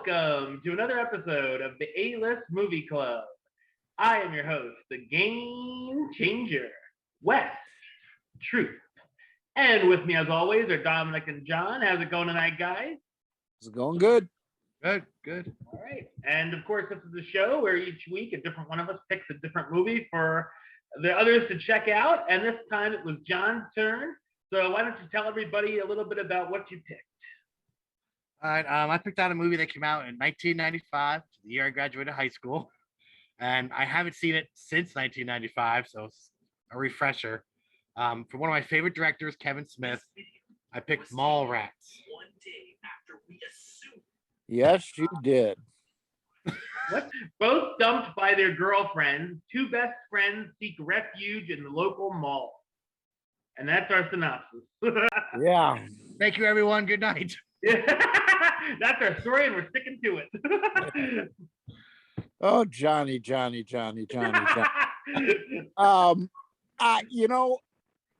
Welcome to another episode of the A-List Movie Club. I am your host, the Game Changer, Wes Truth. And with me, as always, are Dominic and John. How's it going tonight, guys? It's going good. Good. All right. And of course, this is the show where each week a different one of us picks a different movie for the others to check out. And this time it was John's turn. So why don't you tell everybody a little bit about what you picked? All right. I picked out a movie that came out in 1995, the year I graduated high school, and I haven't seen it since 1995, so it's a refresher. For one of my favorite directors, Kevin Smith, I picked Mallrats. Yes, you did. Both dumped by their girlfriends, two best friends seek refuge in the local mall. And that's our synopsis. Yeah. Thank you, everyone. Good night. That's our story, and we're sticking to it. Oh, Johnny.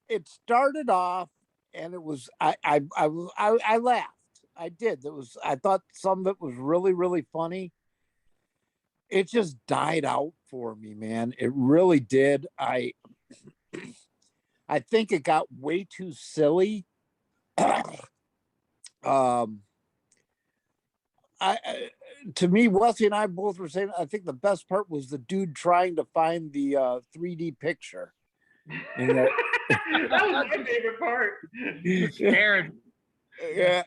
It started off, and it was I laughed. I did. I thought some of it was really, really funny. It just died out for me, man. It really did. I think it got way too silly. To me, Wesley and I both were saying, I think the best part was the dude trying to find the 3D picture. That was my favorite part. Scared. Yeah,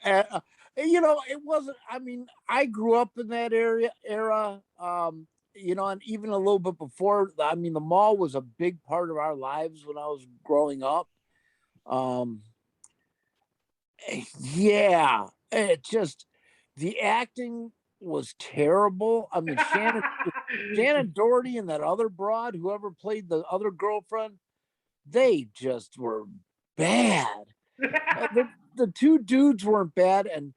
it wasn't. I mean, I grew up in that era. And even a little bit before. I mean, the mall was a big part of our lives when I was growing up. Yeah, it just, the acting was terrible. I mean, Shannon Doherty and that other broad, whoever played the other girlfriend, they just were bad. The two dudes weren't bad, and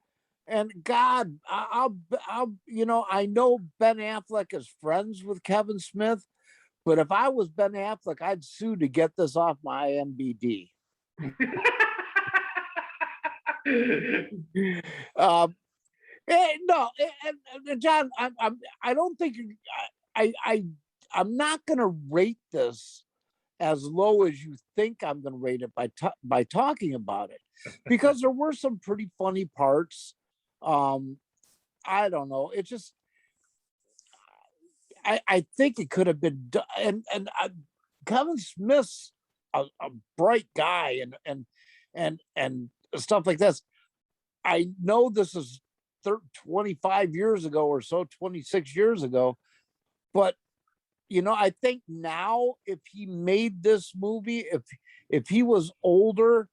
God, I know Ben Affleck is friends with Kevin Smith, but if I was Ben Affleck, I'd sue to get this off my IMDb. No, John, I don't think I'm not going to rate this as low as you think I'm going to rate it by talking about it, because there were some pretty funny parts. I don't know. It just, I think it could have been done, and Kevin Smith's a bright guy and stuff like this. I know this is 25 years ago or so, 26 years ago, but I think now if he made this movie, if he was older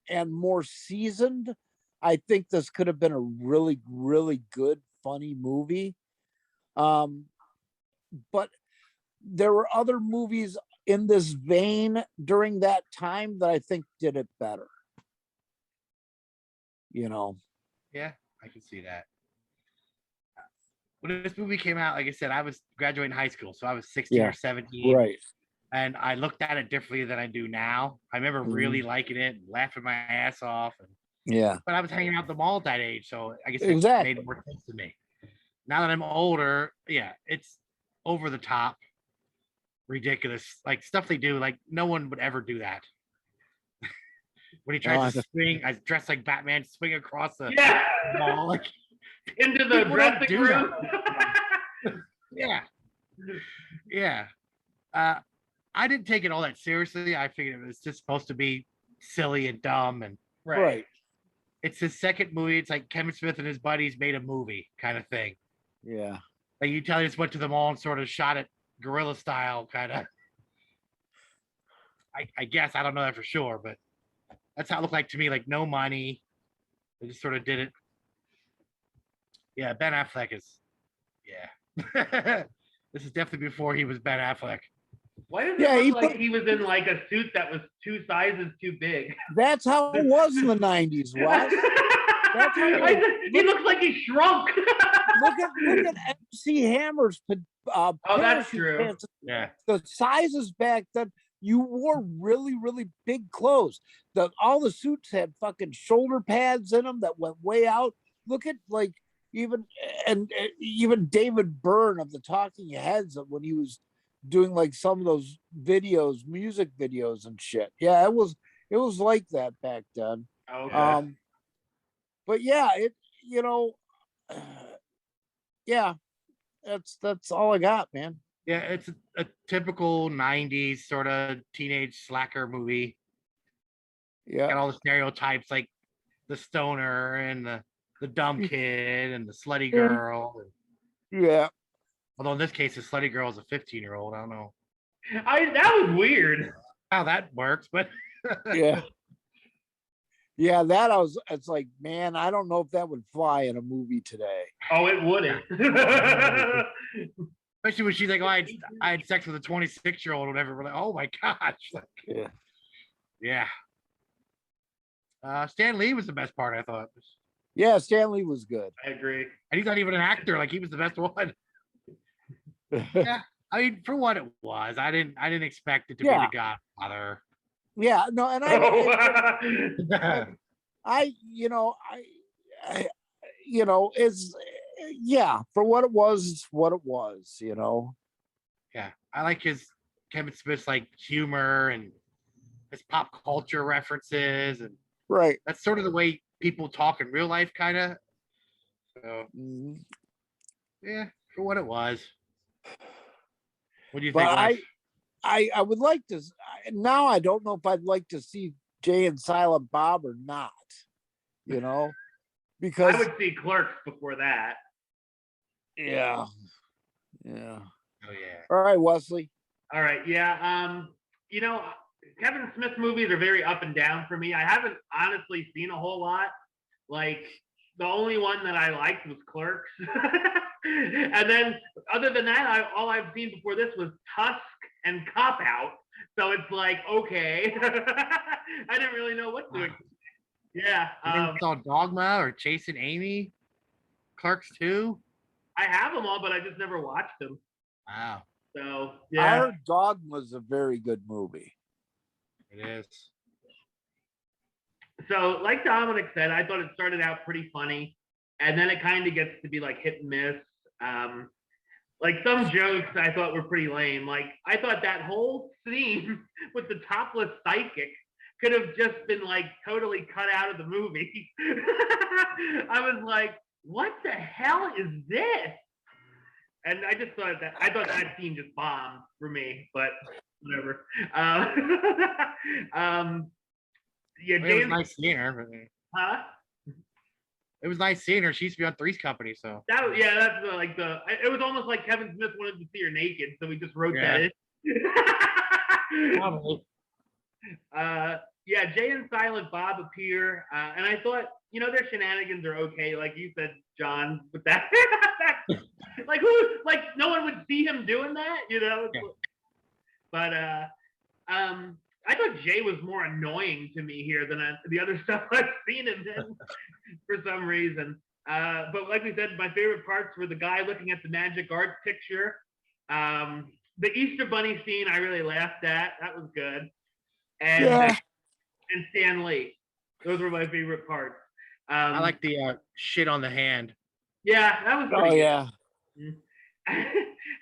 and more seasoned, I think this could have been a really, really good, funny movie. But there were other movies in this vein during that time that I think did it better. Yeah, I can see that. When this movie came out, like I said, I was graduating high school, so I was 16 or 17. Right. And I looked at it differently than I do now. I remember really liking it and laughing my ass off. But I was hanging out at the mall at that age, so I guess it made more sense to me. Now that I'm older, it's over the top, ridiculous, like stuff they do. Like no one would ever do that. When he tries to swing, I dressed like Batman, swing across the mall, like into the dressing room. Yeah. I didn't take it all that seriously. I figured it was just supposed to be silly and dumb, and right. It's his second movie. It's like Kevin Smith and his buddies made a movie kind of thing. Yeah. Like you tell, he just went to the mall and sort of shot it guerrilla style, kind of. I guess I don't know that for sure, but that's how it looked like to me. Like no money, they just sort of did it. Yeah, Ben Affleck is. Yeah, this is definitely before he was Ben Affleck. Why does it look like he was in like a suit that was 2 sizes too big? That's how it was in the 90s, Wes. He looks like he shrunk. look at MC Hammer's. That's true. Pants. Yeah. The sizes back then, you wore really, really big clothes. All the suits had fucking shoulder pads in them that went way out. Look at like even even David Byrne of the Talking Heads, when he was doing like some of those videos, music videos and shit. Yeah, it was like that back then. Okay. But yeah, yeah, that's all I got, man. Yeah, it's a typical 90s sort of teenage slacker movie. Yeah. Got all the stereotypes like the stoner and the dumb kid and the slutty girl. Yeah. Although in this case, the slutty girl is a 15-year-old. I don't know. That was weird. How that works, but yeah. Yeah, it's like, man, I don't know if that would fly in a movie today. Oh, it wouldn't. Especially when she's like, oh, I had sex with a 26-year-old or whatever. We're like, oh my gosh. Like, yeah. Stan Lee was the best part, I thought. Yeah, Stan Lee was good. I agree. And he's not even an actor. Like, he was the best one. Yeah. I mean, for what it was, I didn't expect it to be the Godfather. Yeah, no, and I it's for what it was, it's what it was, Yeah, I like Kevin Smith's like humor and his pop culture references, and right. That's sort of the way people talk in real life, kind of. So, yeah, for what it was. What do you think? But I would like to. Now I don't know if I'd like to see Jay and Silent Bob or not. Because I would see Clerks before that. Yeah. Oh yeah. All right, Wesley. All right. Yeah. Kevin Smith movies are very up and down for me. I haven't honestly seen a whole lot. Like, the only one that I liked was Clerks. And then other than that, all I've seen before this was Tusk and Cop Out. So it's like, okay. I didn't really know what to expect. Yeah. You saw Dogma or Chasing Amy? Clerks 2? I have them all, but I just never watched them. Wow. So, yeah. I heard Dogma was a very good movie. It is. So, like Dominic said, I thought it started out pretty funny, and then it kind of gets to be like hit and miss. Like, some jokes I thought were pretty lame. Like, I thought that whole scene with the topless psychic could have just been like totally cut out of the movie. I was like, what the hell is this? And I thought that scene just bombed for me, but whatever. Yeah, James, it was nice seeing her. Huh? It was nice seeing her. She used to be on Three's Company, so. That's it was almost like Kevin Smith wanted to see her naked, so we just wrote that in. Probably. Yeah, Jay and Silent Bob appear, and I thought, their shenanigans are okay, like you said, John, with that. Like, no one would see him doing that, Yeah. But I thought Jay was more annoying to me here than the other stuff I've seen him in for some reason. But like we said, my favorite parts were the guy looking at the magic art picture. The Easter Bunny scene I really laughed at. That was good. And Stan Lee. Those were my favorite parts. I like the shit on the hand. Yeah, that was pretty good. Yeah.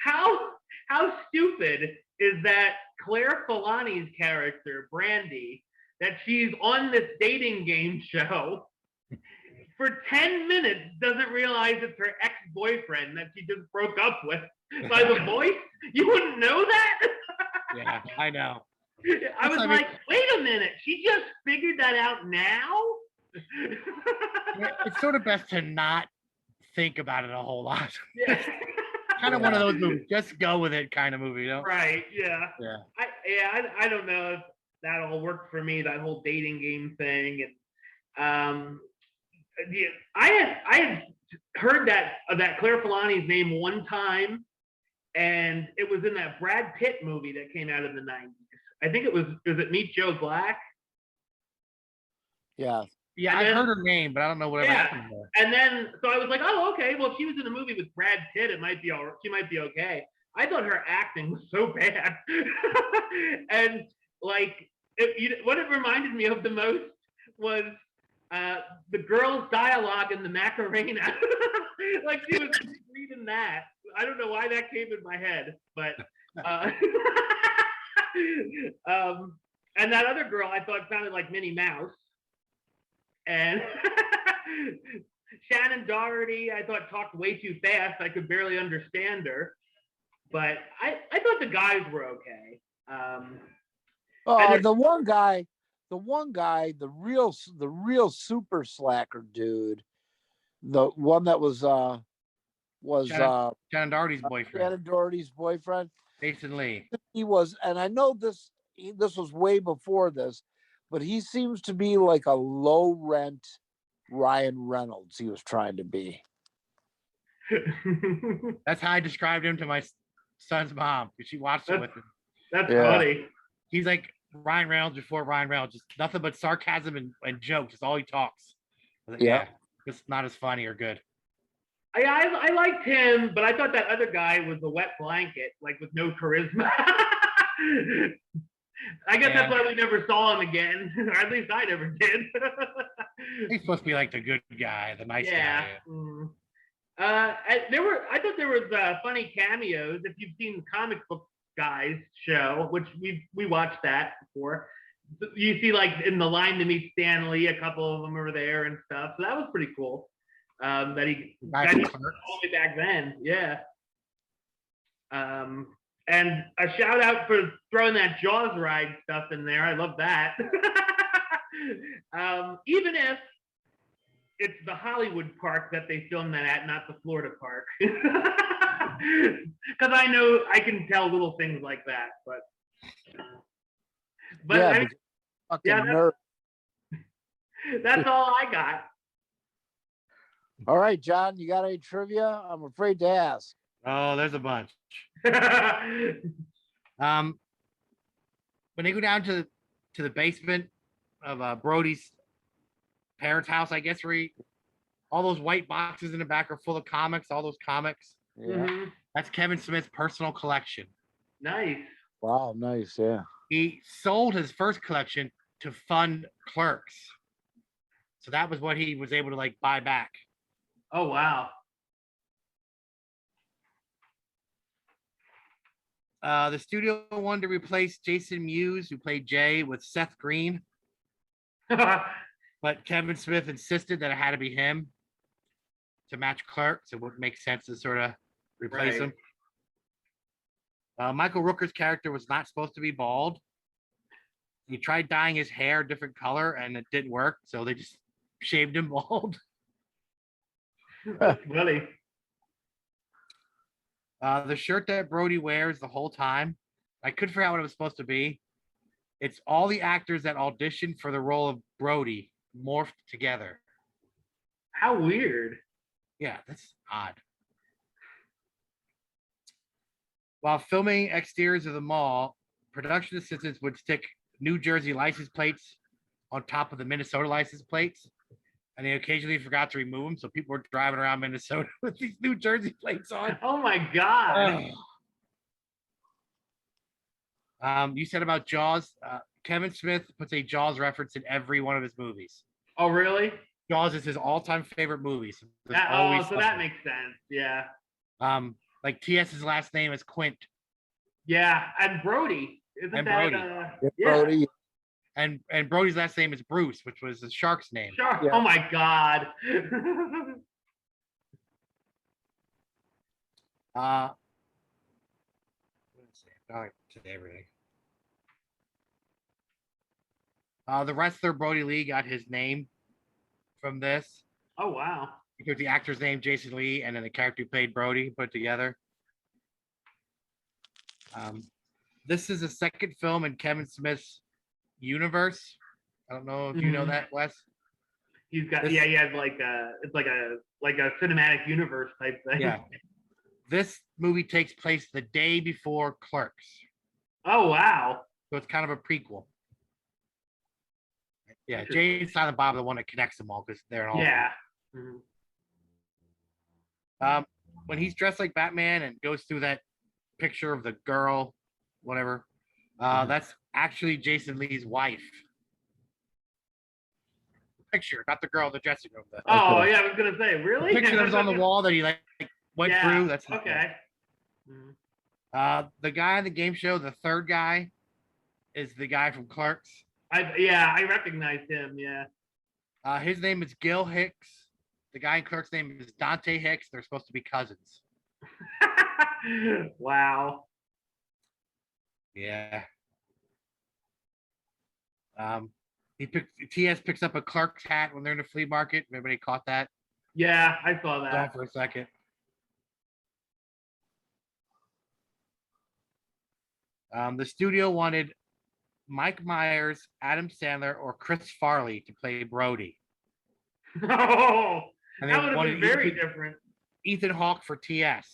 How stupid is that Claire Filani's character, Brandy, that she's on this dating game show for 10 minutes, doesn't realize it's her ex-boyfriend that she just broke up with by the voice? You wouldn't know that? Yeah, I know. I was like, wait a minute, she just figured that out now? It's sort of best to not think about it a whole lot. Yeah. Kind of one of those movies, just go with it kind of movie, Right, yeah. Yeah. I don't know if that all worked for me, that whole dating game thing. And I had heard that Claire Filani's name one time, and it was in that Brad Pitt movie that came out in the 90s. I think was it Meet Joe Black? Yeah. Yeah, I heard her name, but I don't know whatever happened there. And then, so I was like, oh, okay. Well, if she was in a movie with Brad Pitt, she might be okay. I thought her acting was so bad. And like, what it reminded me of the most was the girl's dialogue in the Macarena. Like she was reading that. I don't know why that came in my head, but and that other girl I thought sounded like Minnie Mouse. And Shannon Doherty, I thought talked way too fast. I could barely understand her. But I thought the guys were okay. The one guy, the real super slacker dude, the one that was Shannon Doherty's boyfriend. Shannon Doherty's boyfriend, Jason Lee. He was, and I know this was way before this, but he seems to be like a low rent Ryan Reynolds. He was trying to be. That's how I described him to my son's mom, because she watched it with him. That's funny. He's like Ryan Reynolds before Ryan Reynolds, just nothing but sarcasm and jokes. It's all he talks. I was like, yeah, it's not as funny or good. I liked him, but I thought that other guy was a wet blanket, like with no charisma. I guess that's why we never saw him again, or at least I never did. He's supposed to be like the good guy, the nice guy. Mm. I thought there was funny cameos. If you've seen the Comic Book Guys show, which we watched that before, you see like in the line to meet Stan Lee, a couple of them were there and stuff. So that was pretty cool. That he all the way back then, yeah. And a shout out for throwing that Jaws ride stuff in there. I love that. Even if it's the Hollywood park that they filmed that at, not the Florida park. Because I know I can tell little things like that, but that's all I got. All right, John, you got any trivia? I'm afraid to ask. Oh, there's a bunch. When they go down to the basement of Brody's parents' house, I guess, where all those white boxes in the back are full of comics, all those comics. Yeah. Mm-hmm. That's Kevin Smith's personal collection. Nice. Wow, nice, yeah. He sold his first collection to fund Clerks. So that was what he was able to like buy back. Oh, wow. The studio wanted to replace Jason Mewes, who played Jay, with Seth Green. But Kevin Smith insisted that it had to be him to match Clerks. It wouldn't make sense to sort of replace him. Michael Rooker's character was not supposed to be bald. He tried dyeing his hair a different color, and it didn't work. So they just shaved him bald. Really? The shirt that Brody wears the whole time, I couldn't figure out what it was supposed to be. It's all the actors that auditioned for the role of Brody morphed together. How weird. Yeah, that's odd. While filming exteriors of the mall, production assistants would stick New Jersey license plates on top of the Minnesota license plates, and they occasionally forgot to remove them, so people were driving around Minnesota with these New Jersey plates on. Oh my God. You said about Jaws. Kevin Smith puts a Jaws reference in every one of his movies. Oh, really? Jaws is his all-time favorite movie. So that makes sense. Yeah. Like TS's last name is Quint. Yeah, and Brody. Brody. Brody. And Brody's last name is Bruce, which was the shark's name. Shark. Yeah. Oh my God. Let's see. I today everything. The wrestler Brody Lee got his name from this. Oh wow. Because the actor's name Jason Lee and then the character who played Brody put together. This is the second film in Kevin Smith's universe. I don't know if you know that, Wes. He's got he has like it's like a cinematic universe type thing. Yeah. This movie takes place the day before Clerks. Oh wow. So it's kind of a prequel. Yeah, Jay and Silent Bob are the one that connects them all because they're all. Yeah. When he's dressed like Batman and goes through that picture of the girl, whatever, that's actually Jason Lee's wife. picture, not the girl in the dressing room. Oh yeah, I was gonna say, really? The picture that was on the wall that he went through. That's okay. The guy on the game show, the third guy, is the guy from Clerks. I recognize him. Yeah. His name is Gil Hicks. The guy in Clerks' name is Dante Hicks. They're supposed to be cousins. Wow. Yeah. TS picks up a Clark's hat when they're in the flea market. Everybody caught that? Yeah, I saw that. Hold on for a second. The studio wanted Mike Myers, Adam Sandler, or Chris Farley to play Brody. Oh, and that would have been very different. Ethan Hawke for TS.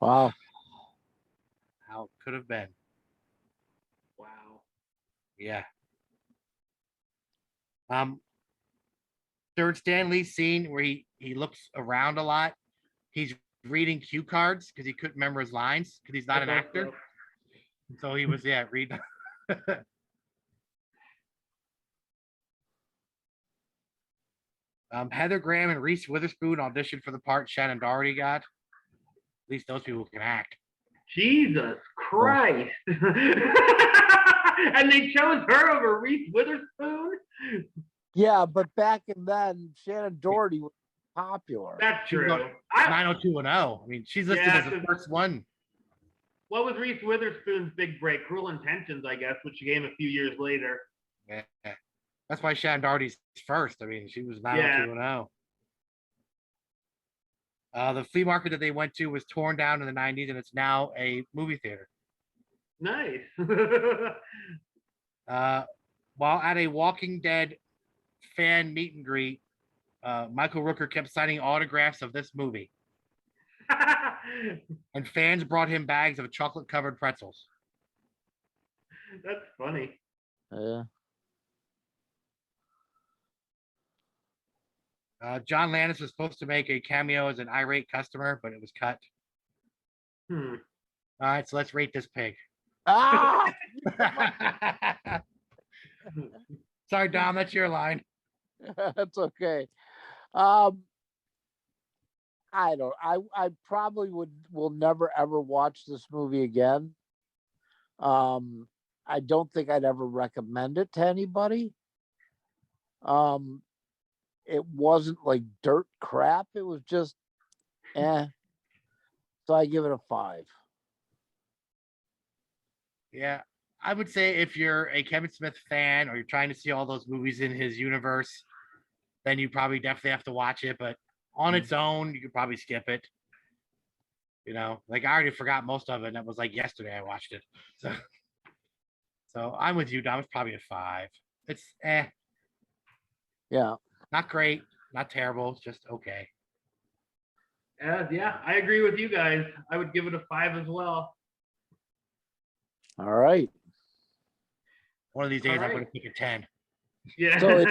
Wow. How it could have been. Wow. Yeah. Third Stan Lee scene where he looks around a lot. He's reading cue cards because he couldn't remember his lines because he's not an actor. So he was, reading. Heather Graham and Reese Witherspoon auditioned for the part Shannon Doherty got. At least those people can act. Jesus Christ. And they chose her over Reese Witherspoon? Yeah, but back in then, Shannon Doherty was popular. That's true. 90210. I mean, she's listed as the first one. What was Reese Witherspoon's big break? Cruel Intentions, I guess, which she came a few years later. Yeah. That's why Shannon Doherty's first. I mean, she was 90210. The flea market that they went to was torn down in the 90s, and it's now a movie theater. Nice. While at a Walking Dead fan meet and greet, Michael Rooker kept signing autographs of this movie. And fans brought him bags of chocolate-covered pretzels. That's funny. Yeah. John Landis was supposed to make a cameo as an irate customer, but it was cut. All right, so let's rate this pig. Ah! Sorry, Dom, that's your line. That's okay. I probably will never ever watch this movie again. I don't think I'd ever recommend it to anybody. It wasn't like dirt crap. It was just, So I give it a 5. Yeah, I would say if you're a Kevin Smith fan or you're trying to see all those movies in his universe, then you probably definitely have to watch it. But on its own, you could probably skip it. You know, like I already forgot most of it. And it was like yesterday I watched it. So I'm with you, Dom. It's probably a 5. It's Yeah. Not great, not terrible. It's just okay. Yeah, I agree with you guys. I would give it a 5 as well. All right. One of these days, I'm going to pick a 10. Yeah. So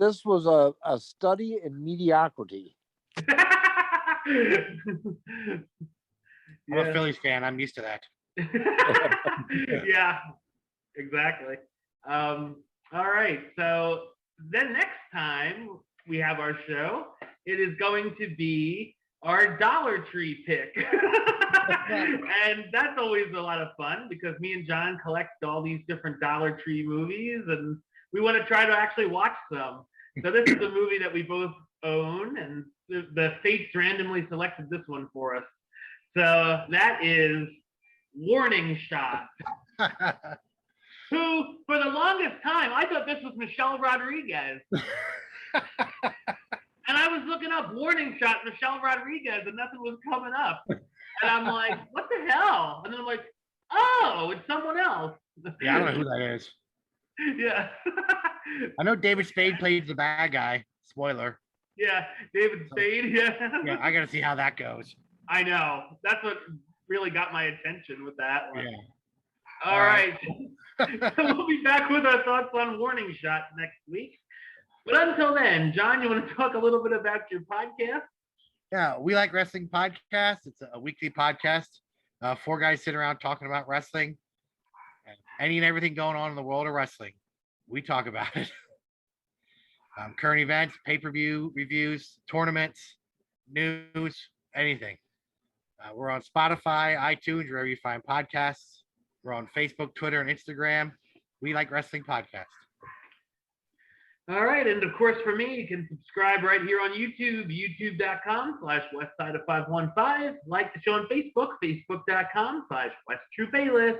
this was a study in mediocrity. I'm a Phillies fan. I'm used to that. Yeah, exactly. All right. So then next time we have our show, it is going to be our Dollar Tree pick. And that's always a lot of fun because me and John collect all these different Dollar Tree movies and we want to try to actually watch some. So this is a movie that we both own and the fates randomly selected this one for us. So that is Warning Shot. Who, for the longest time, I thought this was Michelle Rodriguez. And I was looking up Warning Shot, Michelle Rodriguez, and nothing was coming up. And I'm like, what the hell? And then I'm like, oh, it's someone else. Yeah, I don't know who that is. Yeah. I know David Spade played the bad guy. Spoiler. Yeah, David Spade, yeah. Yeah, I got to see how that goes. I know. That's what really got my attention with that one. Yeah. All right. We'll be back with our thoughts on Warning Shot next week. But until then, John, you want to talk a little bit about your podcast? Yeah, We Like Wrestling Podcast. It's a weekly podcast. 4 guys sit around talking about wrestling. Any and everything going on in the world of wrestling, we talk about it. Current events, pay-per-view reviews, tournaments, news, anything. We're on Spotify, iTunes, wherever you find podcasts. We're on Facebook, Twitter, and Instagram. We Like Wrestling Podcast. All right. And of course, for me, you can subscribe right here on YouTube, youtube.com/Westside of 515. Like the show on Facebook, facebook.com/WestTruthAlist.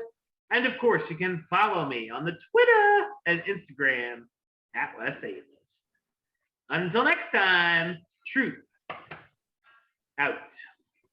And of course, you can follow me on the Twitter and Instagram @WestAlist. Until next time, truth out.